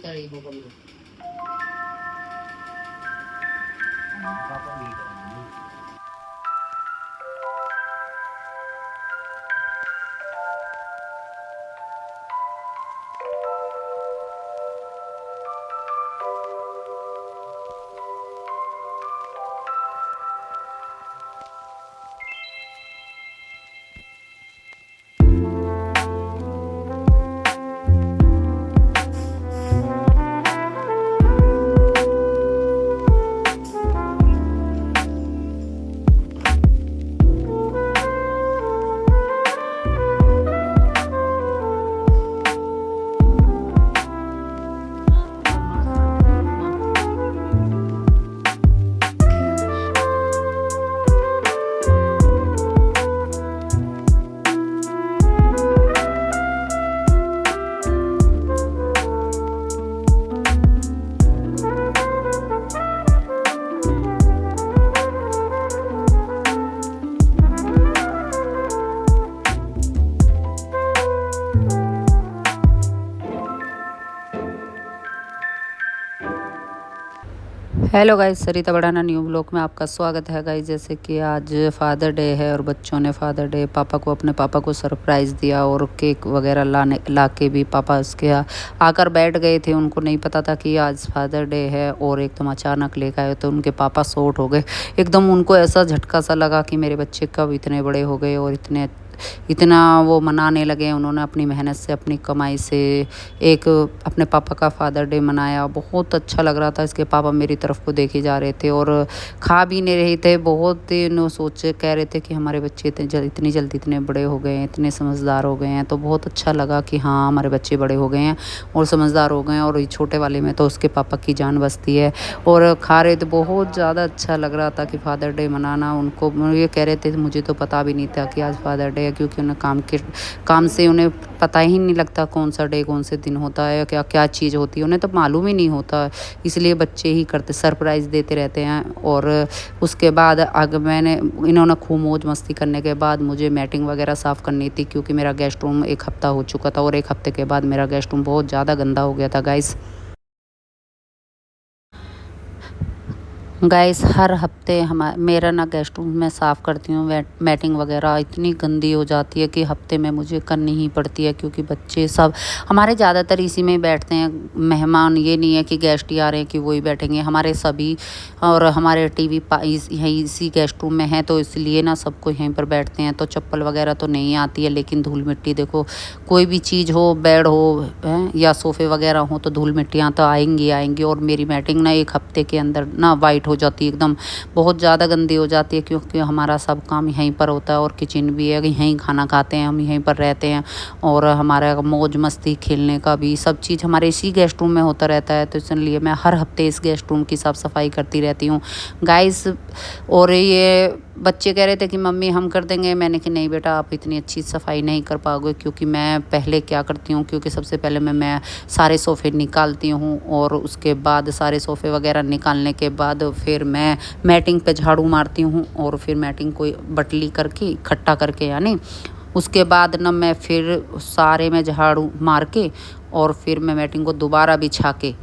Kali mo kami. Hello guys, Sarita बड़ाना new blog में आपका स्वागत है गाइस। जैसे कि आज फादर डे है और बच्चों ने फादर डे अपने पापा को सरप्राइज़ दिया और केक वगैरह ला के भी पापा उसके आकर बैठ गए थे। उनको नहीं पता था कि आज फादर डे है और एकदम अचानक लेकर आए तो उनके पापा शॉक हो गए। एकदम उनको ऐसा झटका सा लगा कि मेरे बच्चे कब इतने बड़े हो गए और इतना वो मनाने लगे। उन्होंने अपनी मेहनत से, अपनी कमाई से एक अपने पापा का फादर डे मनाया। बहुत अच्छा लग रहा था। इसके पापा मेरी तरफ को देखे जा रहे थे और खा भी नहीं रहे थे। बहुत दिन सोचे, कह रहे थे कि हमारे बच्चे इतनी जल्दी इतने बड़े हो गए हैं, इतने समझदार हो गए हैं। तो बहुत अच्छा लगा कि हाँ, हमारे बच्चे बड़े हो गए हैं और समझदार हो गए हैं। और ये छोटे वाले में तो उसके पापा की जान बसती है। और खा रहे थे, बहुत ज़्यादा अच्छा लग रहा था कि फादर डे मनाना। उनको ये कह रहे थे मुझे तो पता भी नहीं था कि आज फादर डे है, क्योंकि उन्हें काम से उन्हें पता ही नहीं लगता कौन सा डे, कौन से दिन होता है, क्या क्या चीज़ होती है, उन्हें तो मालूम ही नहीं होता। इसलिए बच्चे ही करते, सरप्राइज़ देते रहते हैं। और उसके बाद इन्होंने खूब मौज मस्ती करने के बाद मुझे मैटिंग वगैरह साफ़ करनी थी, क्योंकि मेरा गेस्ट रूम एक हफ़्ता हो चुका था और एक हफ़्ते के बाद मेरा गेस्ट रूम बहुत ज़्यादा गंदा हो गया था गाइस। हर हफ्ते मेरा ना गेस्ट रूम मैं साफ़ करती हूँ। मैटिंग वगैरह इतनी गंदी हो जाती है कि हफ्ते में मुझे करनी ही पड़ती है, क्योंकि बच्चे सब हमारे ज़्यादातर इसी में ही बैठते हैं। मेहमान ये नहीं है कि गेस्ट ही आ रहे हैं कि वही बैठेंगे, हमारे सभी। और हमारे टीवी यहीं इसी गेस्ट रूम में है, तो इसलिए ना सबको यहीं पर बैठते हैं। तो चप्पल वगैरह तो नहीं आती है, लेकिन धूल मिट्टी देखो, कोई भी चीज़ हो, बेड हो या सोफ़े वगैरह हो, तो धूल मिट्टियाँ तो आएंगी आएंगी। और मेरी मैटिंग ना एक हफ्ते के अंदर ना वाइट हो जाती है, एकदम बहुत ज़्यादा गंदी हो जाती है, क्योंकि हमारा सब काम यहीं पर होता है और किचन भी है, यहीं खाना खाते हैं, हम यहीं पर रहते हैं। और हमारा मौज मस्ती खेलने का भी सब चीज़ हमारे इसी गेस्ट रूम में होता रहता है। तो इसलिए मैं हर हफ्ते इस गेस्ट रूम की साफ़ सफाई करती रहती हूँ गाइस। और ये बच्चे कह रहे थे कि मम्मी हम कर देंगे। मैंने कि नहीं बेटा, आप इतनी अच्छी सफाई नहीं कर पाओगे, क्योंकि मैं पहले क्या करती हूँ, क्योंकि सबसे पहले मैं सारे सोफ़े निकालती हूँ और उसके बाद सारे सोफ़े वगैरह निकालने के बाद फिर मैं मैटिंग पे झाड़ू मारती हूँ और फिर मैटिंग को बटली करके इकट्ठा करके, यानी उसके बाद ना मैं फिर सारे में झाड़ू मार के और फिर मैं मैटिंग को दोबारा बिछा के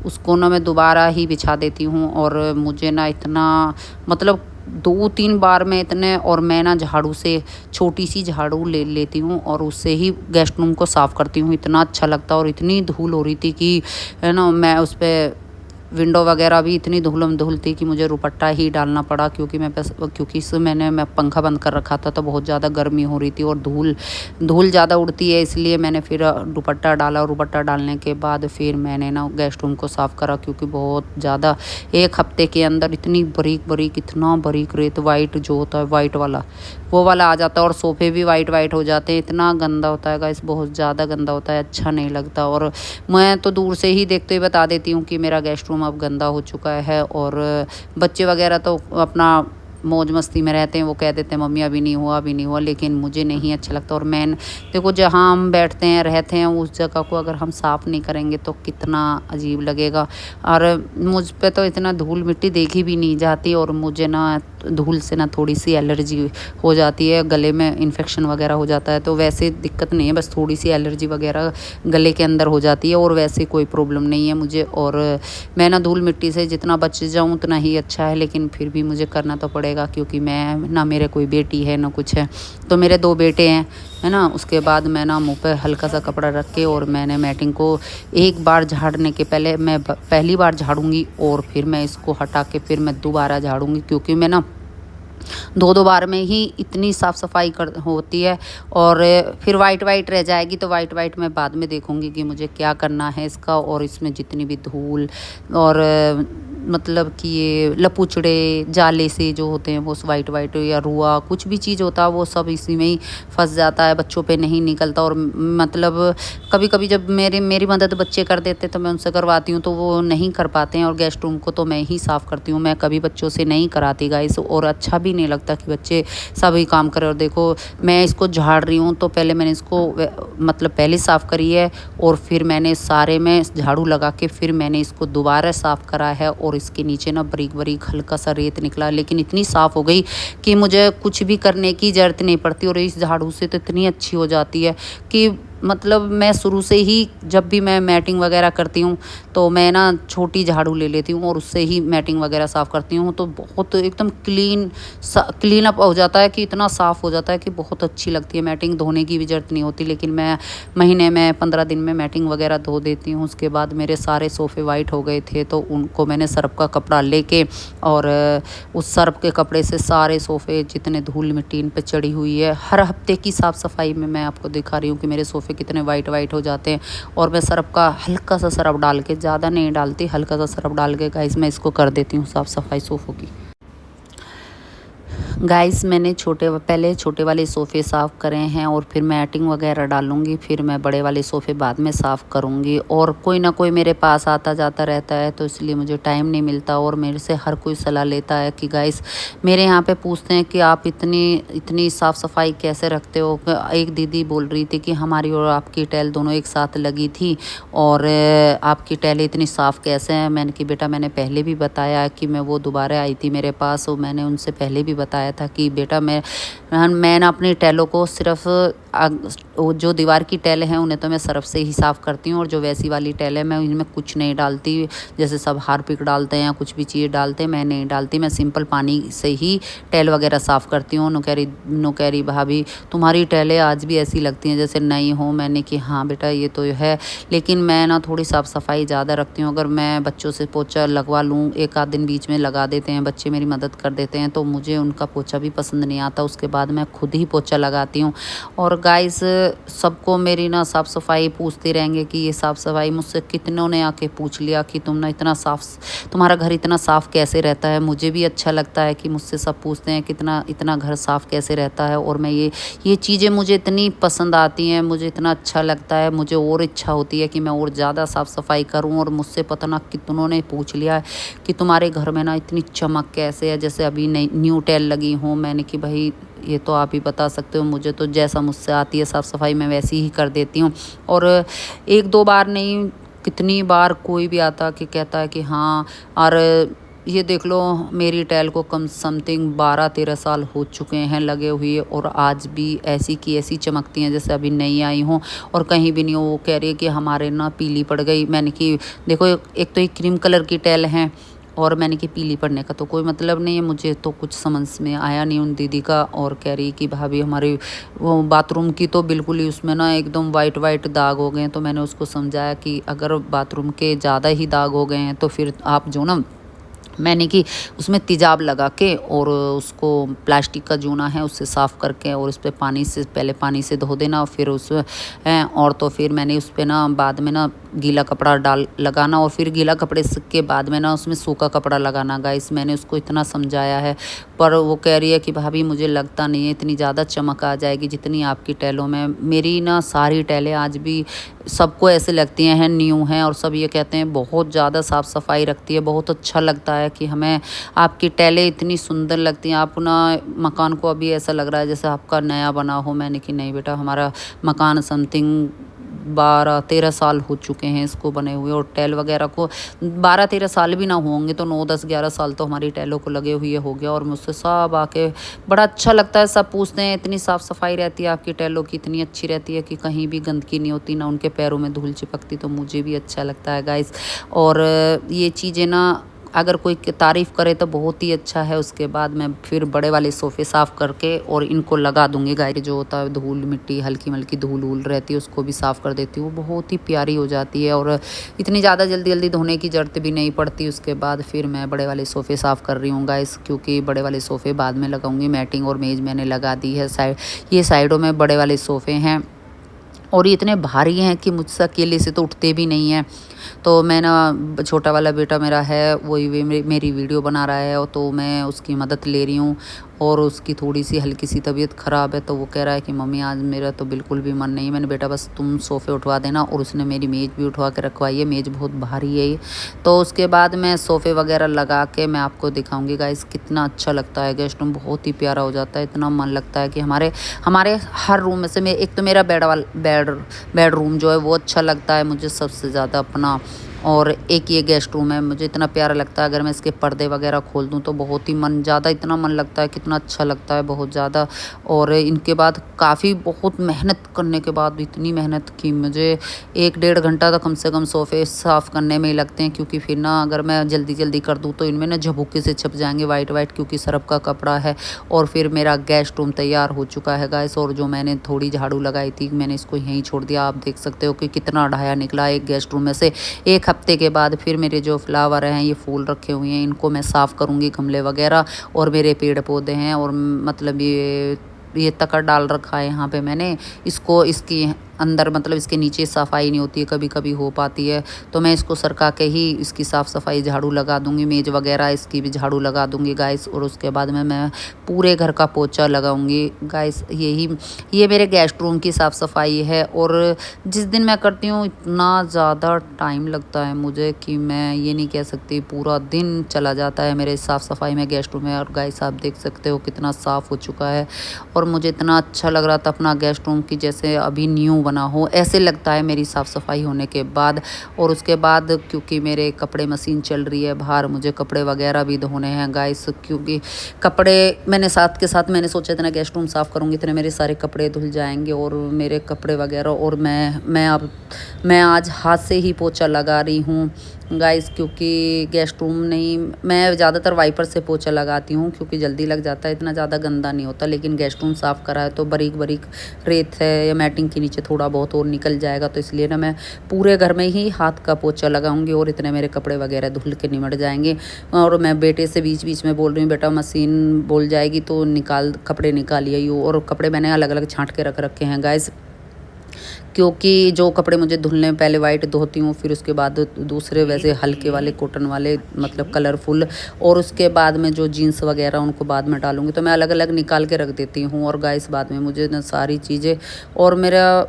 उसको ना मैं दोबारा ही बिछा देती हूँ। और मुझे ना इतना, मतलब 2-3 बार में इतने, और मैं ना झाड़ू से छोटी सी झाड़ू ले लेती हूँ और उससे ही गेस्ट रूम को साफ़ करती हूँ। इतना अच्छा लगता है। और इतनी धूल हो रही थी कि है ना, मैं उस पर विंडो वगैरह भी इतनी धूलम धूल थी कि मुझे दुपट्टा ही डालना पड़ा, क्योंकि मैं पंखा बंद कर रखा था, तो बहुत ज़्यादा गर्मी हो रही थी और धूल ज़्यादा उड़ती है। इसलिए मैंने फिर दुपट्टा डाला और दुपट्टा डालने के बाद फिर मैंने ना गेस्ट रूम को साफ़ करा, क्योंकि बहुत ज़्यादा एक हफ्ते के अंदर इतनी इतना बारीक रेत वाइट जो होता है, वाइट वाला वो वाला आ जाता है। और सोफ़े भी वाइट वाइट हो जाते हैं। इतना गंदा होता है गाइस, बहुत ज़्यादा गंदा होता है, अच्छा नहीं लगता। और मैं तो दूर से ही देखते हुए बता देती हूँ कि मेरा गेस्ट रूम अब गंदा हो चुका है। और बच्चे वगैरह तो अपना मौज मस्ती में रहते हैं, वो कह देते हैं मम्मी अभी नहीं हुआ अभी नहीं हुआ, लेकिन मुझे नहीं अच्छा लगता। और मैं देखो जहाँ हम बैठते हैं रहते हैं उस जगह को अगर हम साफ़ नहीं करेंगे तो कितना अजीब लगेगा। और मुझ पे तो इतना धूल मिट्टी देखी भी नहीं जाती, और मुझे ना धूल से ना थोड़ी सी एलर्जी हो जाती है, गले में इन्फेक्शन वगैरह हो जाता है। तो वैसे दिक्कत नहीं है, बस थोड़ी सी एलर्जी वगैरह गले के अंदर हो जाती है, और वैसे कोई प्रॉब्लम नहीं है मुझे। और मैं ना धूल मिट्टी से जितना बच जाऊँ उतना ही अच्छा है, लेकिन फिर भी मुझे करना तो पड़ेगा, क्योंकि मैं ना मेरे कोई बेटी है ना कुछ है। तो मेरे 2 बेटे हैं, है ना। उसके बाद मैं ना मुँह पे हल्का सा कपड़ा रख के, और मैंने मैटिंग को एक बार झाड़ने के पहले मैं पहली बार झाड़ूंगी, और फिर मैं इसको हटा के फिर मैं दोबारा झाड़ूंगी, क्योंकि मैं ना 2-2 बार में ही इतनी साफ़ सफाई कर होती है। और फिर वाइट वाइट रह जाएगी, तो वाइट वाइट मैं बाद में देखूंगी कि मुझे क्या करना है इसका। और इसमें जितनी भी धूल और मतलब कि ये लपुचड़े जाले से जो होते हैं वो वाइट वाइट, या रुआ कुछ भी चीज़ होता है वो सब इसी में ही फंस जाता है, बच्चों पे नहीं निकलता। और मतलब कभी कभी जब मेरी मदद बच्चे कर देते तो मैं उनसे करवाती हूँ, तो वो नहीं कर पाते हैं। और गेस्ट रूम को तो मैं ही साफ़ करती हूँ, मैं कभी बच्चों से नहीं कराती गाइस। और अच्छा भी नहीं लगता कि बच्चे सभी काम करें। और देखो मैं इसको झाड़ रही हूँ, तो पहले मैंने इसको मतलब पहले साफ़ करी है, और फिर मैंने सारे में झाड़ू लगा के फिर मैंने इसको दोबारा साफ़ करा है। और इसके नीचे ना बारीक बारीक हल्का सा रेत निकला, लेकिन इतनी साफ़ हो गई कि मुझे कुछ भी करने की ज़रूरत नहीं पड़ती। और इस झाड़ू से तो इतनी अच्छी हो जाती है कि मतलब मैं शुरू से ही जब भी मैं मैटिंग वगैरह करती हूँ तो मैं ना छोटी झाड़ू ले लेती हूँ, और उससे ही मैटिंग वगैरह साफ़ करती हूँ। तो बहुत एकदम क्लीन अप हो जाता है, कि इतना साफ़ हो जाता है कि बहुत अच्छी लगती है। मैटिंग धोने की भी ज़रूरत नहीं होती, लेकिन मैं महीने में 15 दिन में मैटिंग वगैरह धो देती हूँ। उसके बाद मेरे सारे सोफ़े वाइट हो गए थे, तो उनको मैंने सर्फ़ का कपड़ा लेके, और उस सर्फ़ के कपड़े से सारे सोफ़े जितने धूल मिट्टी इन पे चढ़ी हुई है, हर हफ्ते की साफ़ सफाई में मैं आपको दिखा रही हूँ कि मेरे सोफ़े कितने वाइट वाइट हो जाते हैं। और मैं सर्फ़ का हल्का सा सर्फ़ डाल के, ज़्यादा नहीं डालती, हल्का सा सर्फ़ डाल के गाइस मैं इसको कर देती हूँ साफ़ सफाई सोफ़ों की। गाइस मैंने पहले छोटे वाले सोफ़े साफ़ करे हैं, और फिर मैटिंग वगैरह डालूंगी, फिर मैं बड़े वाले सोफ़े बाद में साफ़ करूंगी। और कोई ना कोई मेरे पास आता जाता रहता है, तो इसलिए मुझे टाइम नहीं मिलता। और मेरे से हर कोई सलाह लेता है कि गाइस मेरे यहाँ पे पूछते हैं कि आप इतनी साफ़ सफाई कैसे रखते हो। एक दीदी बोल रही थी कि हमारी और आपकी टैल दोनों एक साथ लगी थी, और आपकी टैलें इतनी साफ़ कैसे हैं। मैंने कि बेटा मैंने पहले भी बताया कि मैं वो दोबारा आई थी मेरे पास, और मैंने उनसे पहले भी बताया था कि बेटा मैं ना अपनी टैलों को सिर्फ वो जो दीवार की टैलें हैं उन्हें तो मैं सर्फ से ही साफ़ करती हूँ, और जो वैसी वाली टैल है मैं इनमें कुछ नहीं डालती। जैसे सब हार्पिक डालते हैं या कुछ भी चीज़ डालते हैं, मैं नहीं डालती। मैं सिंपल पानी से ही टैल वगैरह साफ़ करती हूँ। नो कह रही भाभी तुम्हारी टैलें आज भी ऐसी लगती हैं जैसे नई हो। मैंने कि हाँ बेटा ये तो है, लेकिन मैं ना थोड़ी साफ़ सफाई ज़्यादा रखती हूँ। अगर मैं बच्चों से पोछा लगवा लूँ, एक आध दिन बीच में लगा देते हैं बच्चे, मेरी मदद कर देते हैं, तो मुझे उनका पोछा भी पसंद नहीं आता। उसके बाद मैं खुद ही पोछा लगाती हूँ। और गाइस सबको मेरी ना साफ़ सफाई पूछते रहेंगे कि ये साफ़ सफाई, मुझसे कितनों ने आके पूछ लिया कि तुम ना इतना तुम्हारा घर इतना साफ़ कैसे रहता है। मुझे भी अच्छा लगता है कि मुझसे सब पूछते हैं कितना इतना घर साफ़ कैसे रहता है। और मैं ये चीज़ें मुझे इतनी पसंद आती हैं, मुझे इतना अच्छा लगता है, मुझे और इच्छा होती है कि मैं और ज़्यादा साफ़ सफाई करूँ। और मुझसे पता ना कितनों ने पूछ लिया है कि तुम्हारे घर में ना इतनी चमक कैसे है, जैसे अभी नई न्यू टैल लगी हूँ। मैंने कि भाई ये तो आप ही बता सकते हो, मुझे तो जैसा मुझसे आती है साफ़ सफाई मैं वैसी ही कर देती हूँ। और 1-2 बार नहीं, कितनी बार कोई भी आता कि कहता है कि हाँ, और ये देख लो मेरी टैल को कम समथिंग 12-13 साल हो चुके हैं लगे हुए, और आज भी ऐसी की ऐसी चमकती हैं जैसे अभी नई आई हों, और कहीं भी नहीं हो। वो कह रही है कि हमारे ना पीली पड़ गई। मैंने कि देखो एक तो ये क्रीम कलर की टैल है, और मैंने कि पीली पड़ने का तो कोई मतलब नहीं है। मुझे तो कुछ समझ में आया नहीं उन दीदी का। और कह रही कि भाभी हमारी वो बाथरूम की तो बिल्कुल ही उसमें ना एकदम वाइट वाइट दाग हो गए हैं। तो मैंने उसको समझाया कि अगर बाथरूम के ज़्यादा ही दाग हो गए हैं तो फिर आप जो ना, मैंने कि उसमें तेजाब लगा के और उसको प्लास्टिक का जूना है उससे साफ़ करके, और उस पर पहले पानी से धो देना, और फिर और तो फिर मैंने उस पर ना बाद में ना गीला कपड़ा लगाना, और फिर गीला कपड़े के बाद में ना उसमें सूखा कपड़ा लगाना। गाइस मैंने उसको इतना समझाया है, पर वो कह रही है कि भाभी मुझे लगता नहीं है इतनी ज़्यादा चमक आ जाएगी जितनी आपकी टैलों में। मेरी ना सारी टैलें आज भी सबको ऐसे लगती हैं न्यू हैं, और सब ये कहते हैं बहुत ज़्यादा साफ़ सफाई रखती है। बहुत अच्छा लगता है कि हमें आपकी टाइलें इतनी सुंदर लगती हैं, आप ना मकान को अभी ऐसा लग रहा है जैसे आपका नया बना हो। मैंने कि नहीं बेटा, हमारा मकान समथिंग 12-13 साल हो चुके हैं इसको बने हुए, और टाइल वगैरह को 12-13 साल भी ना होंगे तो 9-10-11 साल तो हमारी टाइलों को लगे हुए हो गया। और मुझसे सब आके बड़ा अच्छा लगता है, सब पूछते हैं इतनी साफ़ सफाई रहती है आपकी टाइलों की, इतनी अच्छी रहती है कि कहीं भी गंदगी नहीं होती, ना उनके पैरों में धूल चिपकती। तो मुझे भी अच्छा लगता है गाइस। और ये चीज़ें ना अगर कोई तारीफ़ करे तो बहुत ही अच्छा है। उसके बाद मैं फिर बड़े वाले सोफ़े साफ़ करके और इनको लगा दूँगी। गाय जो होता है धूल मिट्टी हल्की मल्की धूल वूल रहती है उसको भी साफ़ कर देती हूँ, वो बहुत ही प्यारी हो जाती है और इतनी ज़्यादा जल्दी जल्दी धोने की ज़रूरत भी नहीं पड़ती। उसके बाद फिर मैं बड़े वाले सोफ़े साफ़ कर रही हूँ गाइस, क्योंकि बड़े वाले सोफ़े बाद में लगाऊंगी। मैटिंग और मेज़ मैंने लगा दी है ये साइडों में बड़े वाले सोफ़े हैं और ये इतने भारी हैं कि मुझसे अकेले से तो उठते भी नहीं हैं। तो मैं ना, छोटा वाला बेटा मेरा है वही मेरी वीडियो बना रहा है, तो मैं उसकी मदद ले रही हूँ। और उसकी थोड़ी सी हल्की सी तबीयत ख़राब है, तो वो कह रहा है कि मम्मी आज मेरा तो बिल्कुल भी मन नहीं है। मैंने बेटा बस तुम सोफ़े उठवा देना, और उसने मेरी मेज़ भी उठवा के रखवाई है। मेज़ बहुत भारी है ये। तो उसके बाद मैं सोफ़े वगैरह लगा के मैं आपको दिखाऊंगी गाइस कितना अच्छा लगता है। गेस्ट रूम बहुत ही प्यारा हो जाता है, इतना मन लगता है कि हमारे हमारे हर रूम में से मैं एक तो मेरा बेडरूम जो है वो अच्छा लगता है मुझे सबसे ज़्यादा अपना, और एक ये गेस्ट रूम है मुझे इतना प्यारा लगता है। अगर मैं इसके पर्दे वगैरह खोल दूँ तो बहुत ही इतना मन लगता है, कितना अच्छा लगता है बहुत ज़्यादा। और इनके बाद बहुत मेहनत करने के बाद, इतनी मेहनत की मुझे 1-1.5 घंटा तो कम से कम सोफ़े साफ़ करने में ही लगते हैं, क्योंकि फिर ना अगर मैं जल्दी जल्दी कर दूँ तो इनमें ना झबूके से छप जाएंगे वाइट वाइट, क्योंकि सरफ का कपड़ा है। और फिर मेरा गेस्ट रूम तैयार हो चुका है गाइस। और जो मैंने थोड़ी झाड़ू लगाई थी मैंने इसको यहीं छोड़ दिया। आप देख सकते हो कि कितना ढाया निकला एक गेस्ट रूम में से। एक हफ्ते के बाद फिर मेरे जो फ्लावर हैं, ये फूल रखे हुए हैं, इनको मैं साफ़ करूँगी, गमले वगैरह। और मेरे पेड़ पौधे हैं, और मतलब ये तकर डाल रखा है यहाँ पे मैंने इसको, इसकी अंदर मतलब इसके नीचे सफाई नहीं होती है, कभी कभी हो पाती है, तो मैं इसको सरका के ही इसकी साफ़ सफाई झाड़ू लगा दूंगी। मेज वगैरह इसकी भी झाड़ू लगा दूंगी गाइस। और उसके बाद में मैं पूरे घर का पोछा लगाऊंगी गाइस। ये मेरे गेस्ट रूम की साफ़ सफाई है। और जिस दिन मैं करती हूँ इतना ज़्यादा टाइम लगता है मुझे कि मैं ये नहीं कह सकती, पूरा दिन चला जाता है मेरे साफ़ सफाई में गेस्ट रूम में। और गाइस आप देख सकते हो कितना साफ़ हो चुका है, और मुझे इतना अच्छा लग रहा था अपना गेस्ट रूम की जैसे अभी न्यू बना हो, ऐसे लगता है मेरी साफ़ सफाई होने के बाद। और उसके बाद क्योंकि मेरे कपड़े मशीन चल रही है बाहर, मुझे कपड़े वगैरह भी धोने हैं गाइस, क्योंकि कपड़े मैंने साथ के साथ मैंने सोचा इतना गेस्ट रूम साफ़ करूँगी इतने मेरे सारे कपड़े धुल जाएंगे, और मेरे कपड़े वगैरह। और मैं आज हाथ से ही पोछा लगा रही हूँ गाइस, क्योंकि गेस्ट रूम नहीं, मैं ज़्यादातर वाइपर से पोछा लगाती हूँ क्योंकि जल्दी लग जाता है, इतना ज़्यादा गंदा नहीं होता। लेकिन गेस्ट रूम साफ़ करा है तो बारीक बारीक रेत है या मैटिंग के नीचे थोड़ा बहुत और निकल जाएगा, तो इसलिए ना मैं पूरे घर में ही हाथ का पोछा लगाऊंगी और इतने मेरे कपड़े वगैरह धुल के निमट जाएंगे। और मैं बेटे से बीच बीच में बोल रही हूँ, बेटा मशीन बोल जाएगी तो कपड़े निकालिए। और कपड़े मैंने अलग अलग छाँट के रख रखे हैं गाइस, क्योंकि जो कपड़े मुझे धुलने पहले वाइट धोती हूँ, फिर उसके बाद दूसरे वैसे हल्के वाले कॉटन वाले मतलब कलरफुल, और उसके बाद में जो जीन्स वगैरह उनको बाद में डालूंगी, तो मैं अलग अलग निकाल के रख देती हूँ। और गाइस बाद में मुझे ना सारी चीज़ें, और मेरा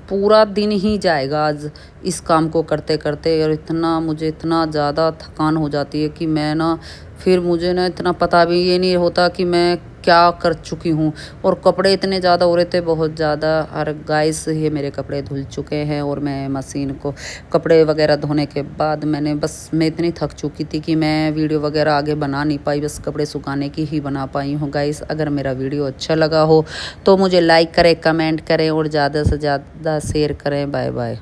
पूरा दिन ही जाएगा आज इस काम को करते करते। और मुझे इतना ज़्यादा थकान हो जाती है कि मैं ना, फिर मुझे ना इतना पता भी ये नहीं होता कि मैं क्या कर चुकी हूँ। और कपड़े इतने ज़्यादा हो रहे थे, बहुत ज़्यादा। और गाइस ये मेरे कपड़े धुल चुके हैं, और मैं मशीन को कपड़े वगैरह धोने के बाद मैं इतनी थक चुकी थी कि मैं वीडियो वगैरह आगे बना नहीं पाई, बस कपड़े सुखाने की ही बना पाई हूँ गाइस। अगर मेरा वीडियो अच्छा लगा हो तो मुझे लाइक करें, कमेंट करें और ज़्यादा से ज़्यादा शेयर करें। Bye bye.